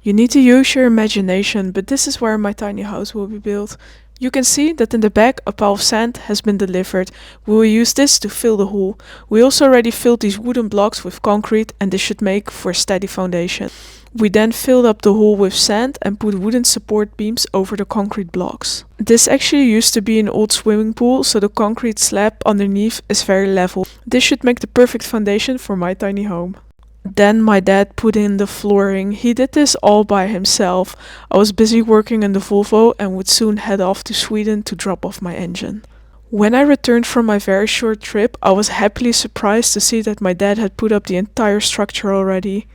You need to use your imagination, but this is where my tiny house will be built. You can see that in the back a pile of sand has been delivered. We will use this to fill the hole. We also already filled these wooden blocks with concrete and this should make for a steady foundation. We then filled up the hole with sand and put wooden support beams over the concrete blocks. This actually used to be an old swimming pool, so the concrete slab underneath is very level. This should make the perfect foundation for my tiny home. Then my dad put in the flooring. He did this all by himself. I was busy working in the Volvo and would soon head off to Sweden to drop off my engine. When I returned from my very short trip, I was happily surprised to see that my dad had put up the entire structure already.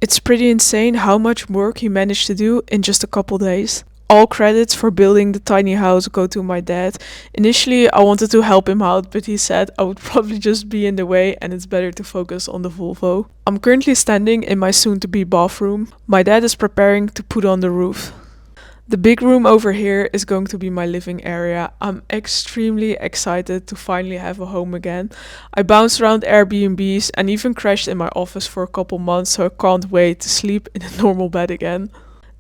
It's pretty insane how much work he managed to do in just a couple days. All credits for building the tiny house go to my dad. Initially, I wanted to help him out, but he said I would probably just be in the way and it's better to focus on the Volvo. I'm currently standing in my soon-to-be bathroom. My dad is preparing to put on the roof. The big room over here is going to be my living area. I'm extremely excited to finally have a home again. I bounced around Airbnbs and even crashed in my office for a couple months, so I can't wait to sleep in a normal bed again.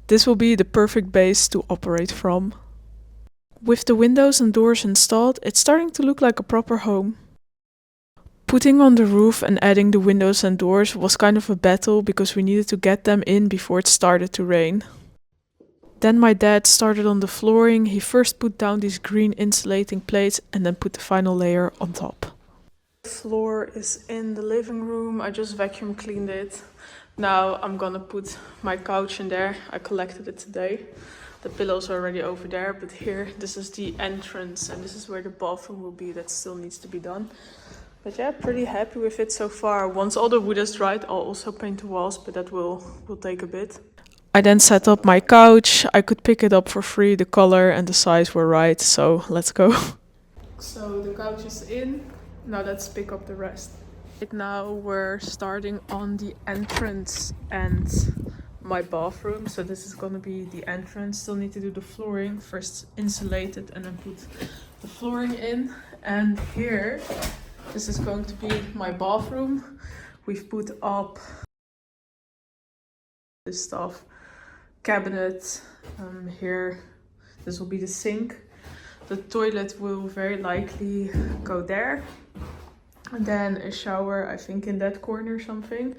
This will be the perfect base to operate from. With the windows and doors installed, it's starting to look like a proper home. Putting on the roof and adding the windows and doors was kind of a battle because we needed to get them in before it started to rain. Then my dad started on the flooring. He first put down these green insulating plates and then put the final layer on top. The floor is in the living room. I just vacuum cleaned it. Now I'm gonna put my couch in there. I collected it today. The pillows are already over there, but here, this is the entrance and this is where the bathroom will be. That still needs to be done. But yeah, pretty happy with it so far. Once all the wood is dried, I'll also paint the walls, but that will take a bit. I then set up my couch. I could pick it up for free. The color and the size were right, so let's go. So the couch is in. Now let's pick up the rest. Right now we're starting on the entrance and my bathroom. So this is gonna be the entrance. Still need to do the flooring. First insulate it and then put the flooring in. And here, this is going to be my bathroom. We've put up this stuff. Cabinet here. This will be the sink. The toilet will very likely go there. And then a shower, I think in that corner or something.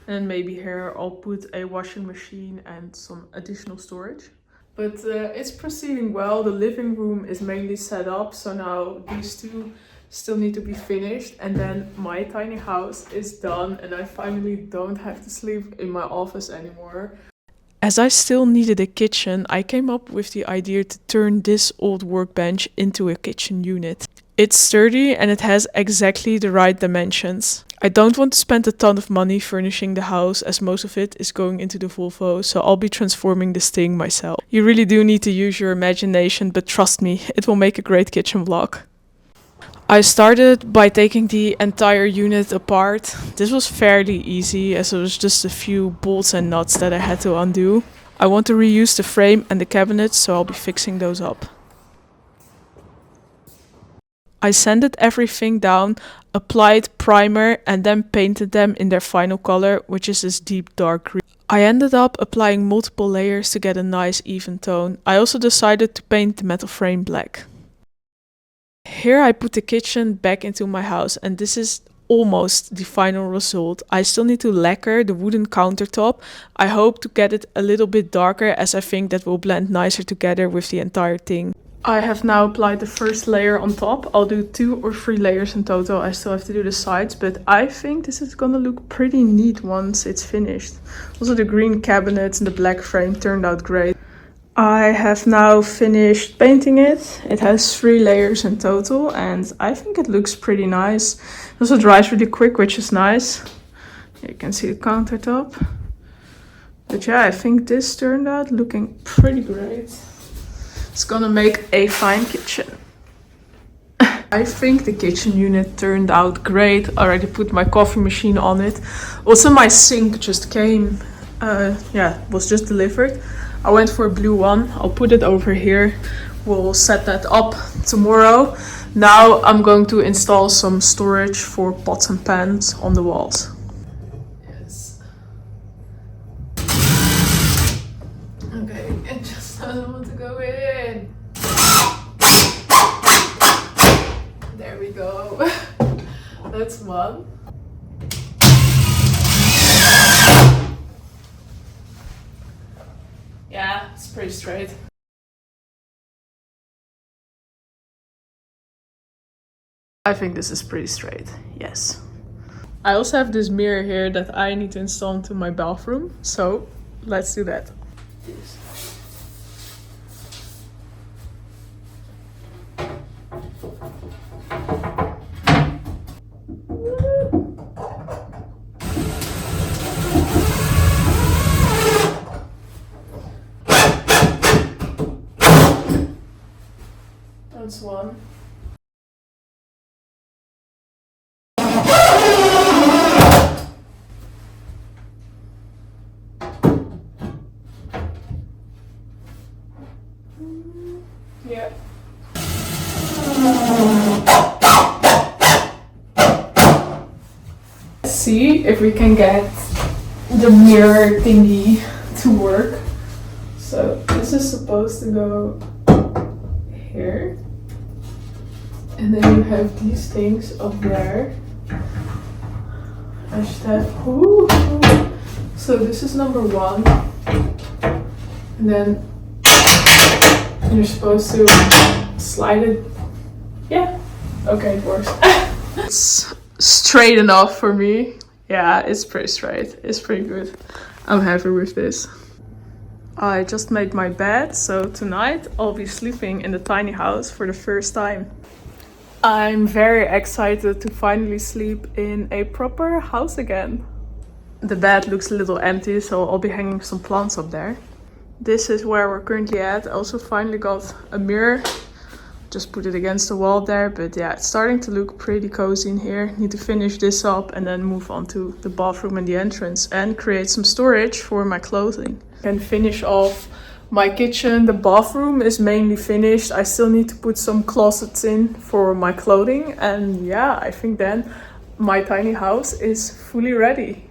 And maybe here I'll put a washing machine and some additional storage. But it's proceeding well. The living room is mainly set up. So now these two still need to be finished. And then my tiny house is done. And I finally don't have to sleep in my office anymore. As I still needed a kitchen, I came up with the idea to turn this old workbench into a kitchen unit. It's sturdy and it has exactly the right dimensions. I don't want to spend a ton of money furnishing the house as most of it is going into the Volvo, so I'll be transforming this thing myself. You really do need to use your imagination, but trust me, it will make a great kitchen vlog. I started by taking the entire unit apart. This was fairly easy as it was just a few bolts and nuts that I had to undo. I want to reuse the frame and the cabinets, so I'll be fixing those up. I sanded everything down, applied primer and then painted them in their final color, which is this deep dark green. I ended up applying multiple layers to get a nice even tone. I also decided to paint the metal frame black. Here I put the kitchen back into my house and this is almost the final result. I still need to lacquer the wooden countertop. I hope to get it a little bit darker as I think that will blend nicer together with the entire thing. I have now applied the first layer on top. I'll do 2 or 3 layers in total. I still have to do the sides, but I think this is gonna look pretty neat once it's finished. Also the green cabinets and the black frame turned out great. I have now finished painting it. It has 3 layers in total and I think it looks pretty nice. It also dries really quick, which is nice. Here you can see the countertop. But yeah, I think this turned out looking pretty great. It's gonna make a fine kitchen. I think the kitchen unit turned out great. I already put my coffee machine on it. Also my sink just came, was just delivered. I went for a blue one. I'll put it over here. We'll set that up tomorrow. Now I'm going to install some storage for pots and pans on the walls. Yes. doesn't want to go in. There we go. That's one. Yeah, it's pretty straight. I think this is pretty straight, yes. I also have this mirror here that I need to install into my bathroom, so let's do that. That's one. Yeah. Let's see if we can get the mirror thingy to work. So this is supposed to go here. And then you have these things up there. I should have, ooh. So this is number one. And then you're supposed to slide it. Yeah, okay, it works. It's straight enough for me. Yeah, it's pretty straight. It's pretty good. I'm happy with this. I just made my bed, so tonight I'll be sleeping in the tiny house for the first time. I'm very excited to finally sleep in a proper house again. The bed looks a little empty, so I'll be hanging some plants up there. This is where we're currently at. I also finally got a mirror. Just put it against the wall there, but yeah, it's starting to look pretty cozy in here. Need to finish this up and then move on to the bathroom and the entrance and create some storage for my clothing. And finish off my kitchen. The bathroom is mainly finished. I still need to put some closets in for my clothing, and yeah, I think then my tiny house is fully ready.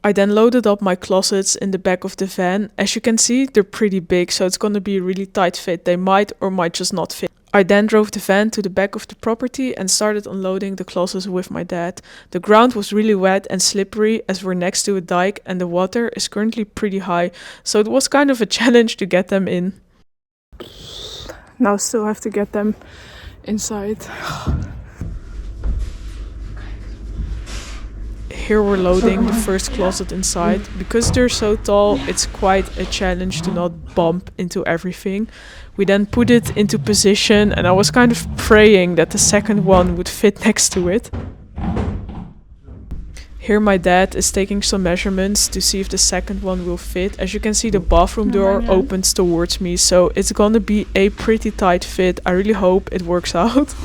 I then loaded up my closets in the back of the van. As you can see, they're pretty big, so it's gonna be a really tight fit. They might or might just not fit. I then drove the van to the back of the property and started unloading the closets with my dad. The ground was really wet and slippery as we're next to a dike and the water is currently pretty high, so it was kind of a challenge to get them in. Now still have to get them inside. Here we're loading the first closet inside. Because they're so tall, it's quite a challenge to not bump into everything. We then put it into position and I was kind of praying that the second one would fit next to it. Here my dad is taking some measurements to see if the second one will fit. As you can see, the bathroom door opens towards me, so it's gonna be a pretty tight fit. I really hope it works out.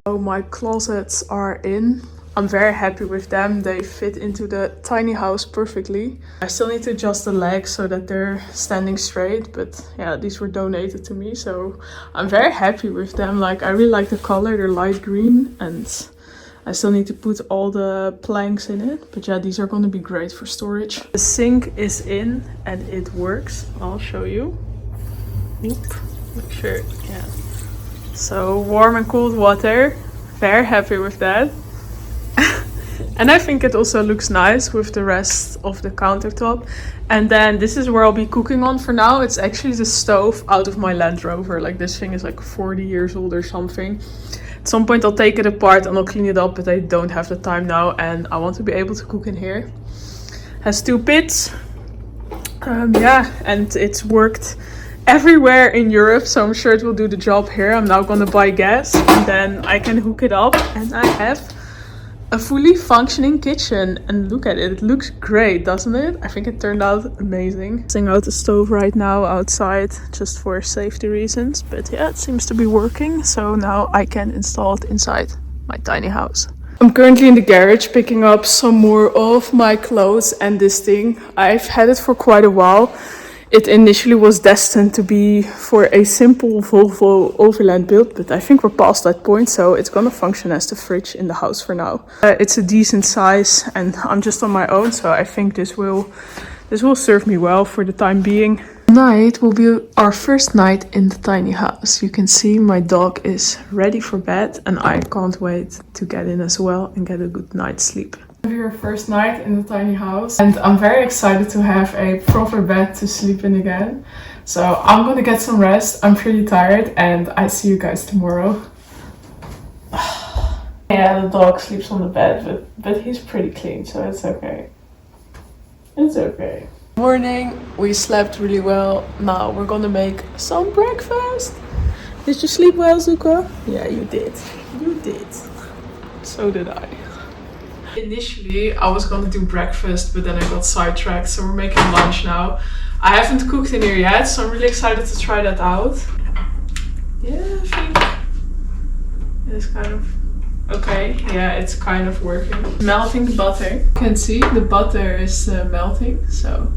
So my closets are in. I'm very happy with them. They fit into the tiny house perfectly. I still need to adjust the legs so that they're standing straight, but yeah, these were donated to me, so I'm very happy with them. Like, I really like the color, they're light green, and I still need to put all the planks in it, but yeah, these are going to be great for storage. The sink is in and it works. I'll show you. Oop, make sure, yeah. So warm and cold water, very happy with that. And I think it also looks nice with the rest of the countertop. And then this is where I'll be cooking on for now. It's actually the stove out of my Land Rover. Like, this thing is like 40 years old or something. At some point I'll take it apart and I'll clean it up, but I don't have the time now and I want to be able to cook in here. Has 2 pits. Yeah, and it's worked everywhere in Europe, so I'm sure it will do the job here. I'm now gonna buy gas and then I can hook it up and I have a fully functioning kitchen. And look at it, it looks great, doesn't it? I think it turned out amazing. Testing out the stove right now outside just for safety reasons, but yeah, it seems to be working, so now I can install it inside my tiny house. I'm currently in the garage picking up some more of my clothes and this thing. I've had it for quite a while. It initially was destined to be for a simple Volvo overland build, but I think we're past that point, so it's gonna function as the fridge in the house for now. It's a decent size and I'm just on my own, so I think this will serve me well for the time being. Tonight will be our first night in the tiny house. You can see my dog is ready for bed and I can't wait to get in as well and get a good night's sleep. Your first night in the tiny house and I'm very excited to have a proper bed to sleep in again. So I'm gonna get some rest. I'm pretty tired and I see you guys tomorrow. Yeah, the dog sleeps on the bed, but he's pretty clean, so it's okay. It's okay. Morning, we slept really well. Now we're gonna make some breakfast. Did you sleep well, Zuko? Yeah, you did. You did. So did I. Initially, I was gonna do breakfast, but then I got sidetracked, so we're making lunch now. I haven't cooked in here yet, so I'm really excited to try that out. Yeah, I think it's kind of okay. Yeah, it's kind of working. Melting the butter. You can see the butter is melting, so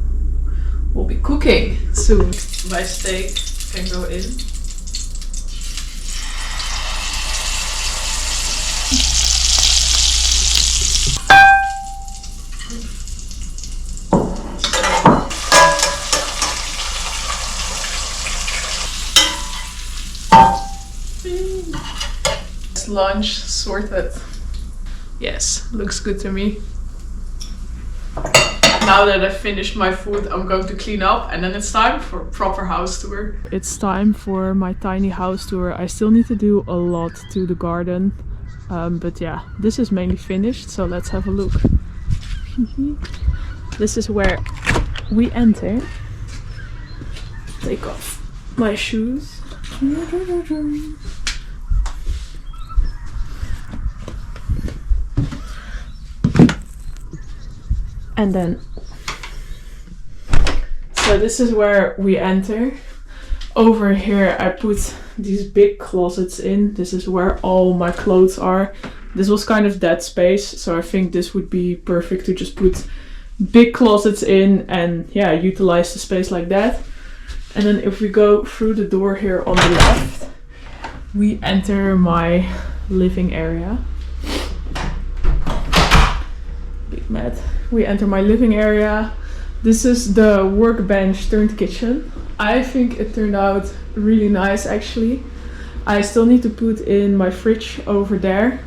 we'll be cooking soon. My steak can go in. Lunch sorted. Yes, looks good to me. Now that I've finished my food, I'm going to clean up and then it's time for a proper house tour. It's time for my tiny house tour. I still need to do a lot to the garden. But yeah, this is mainly finished, so let's have a look. This is where we enter. Take off my shoes. And then, so this is where we enter. Over here I put these big closets in. This is where all my clothes are. This was kind of dead space, so I think this would be perfect to just put big closets in and yeah, utilize the space like that. And then if we go through the door here on the left, we enter my living area. Big mat. We enter my living area. This is the workbench turned kitchen. I think it turned out really nice actually. I still need to put in my fridge over there.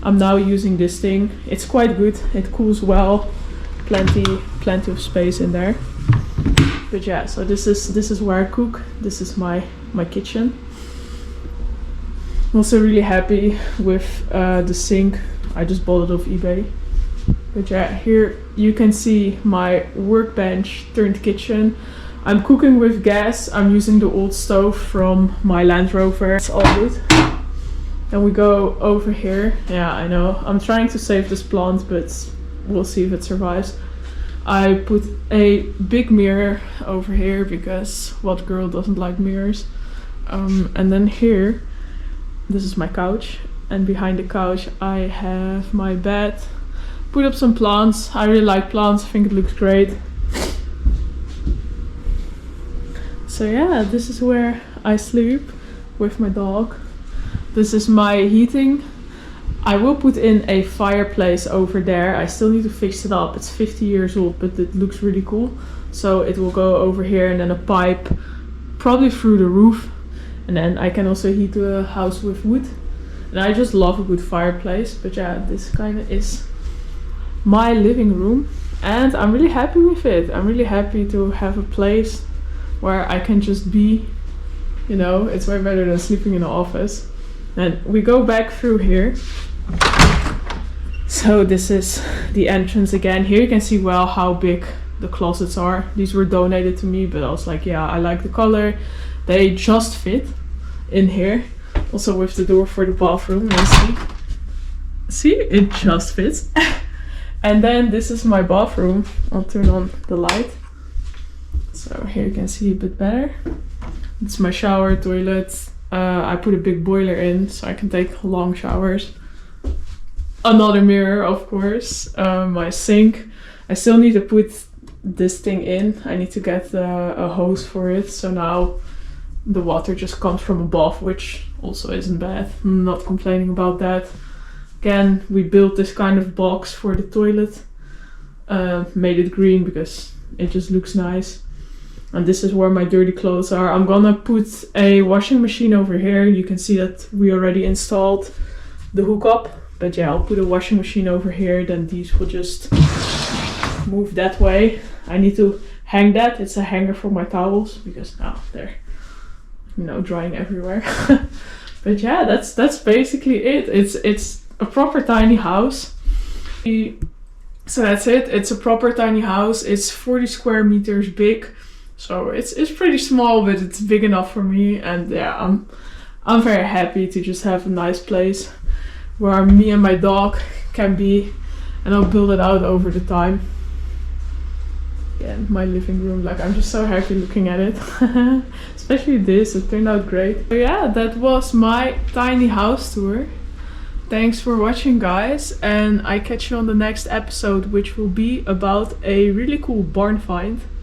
I'm now using this thing. It's quite good. It cools well. Plenty of space in there. But yeah, so this is where I cook. This is my kitchen. I'm also really happy with the sink. I just bought it off eBay. But yeah, here you can see my workbench turned kitchen. I'm cooking with gas. I'm using the old stove from my Land Rover. It's all good. Then we go over here. Yeah, I know. I'm trying to save this plant, but we'll see if it survives. I put a big mirror over here because what girl doesn't like mirrors? And then here, this is my couch. And behind the couch I have my bed. Put up some plants. I really like plants. I think it looks great. So yeah, this is where I sleep with my dog. This is my heating. I will put in a fireplace over there. I still need to fix it up. It's 50 years old, but it looks really cool. So it will go over here and then a pipe probably through the roof. And then I can also heat the house with wood. And I just love a good fireplace. But yeah, this kind of is my living room and I'm really happy with it. I'm really happy to have a place where I can just be, you know, it's way better than sleeping in the office. And we go back through here. So this is the entrance again. Here you can see well how big the closets are. These were donated to me, but I was like, yeah, I like the color. They just fit in here. Also with the door for the bathroom, see, it just fits. And then this is my bathroom. I'll turn on the light. So here you can see a bit better. It's my shower, toilet. I put a big boiler in so I can take long showers. Another mirror, of course. My sink. I still need to put this thing in. I need to get a hose for it. So now the water just comes from above, which also isn't bad. I'm not complaining about that. Again, we built this kind of box for the toilet. Made it green because it just looks nice. And this is where my dirty clothes are. I'm gonna put a washing machine over here. You can see that we already installed the hookup. But yeah, I'll put a washing machine over here. Then these will just move that way. I need to hang that. It's a hanger for my towels because now they're, drying everywhere. But yeah, that's basically it. It's a proper tiny house. So that's it. It's a proper tiny house. It's 40 square meters big. So it's pretty small, but it's big enough for me. And yeah, I'm very happy to just have a nice place where me and my dog can be, and I'll build it out over the time. Yeah, my living room, like I'm just so happy looking at it. Especially this, it turned out great. So yeah, that was my tiny house tour. Thanks for watching, guys, and I catch you on the next episode, which will be about a really cool barn find.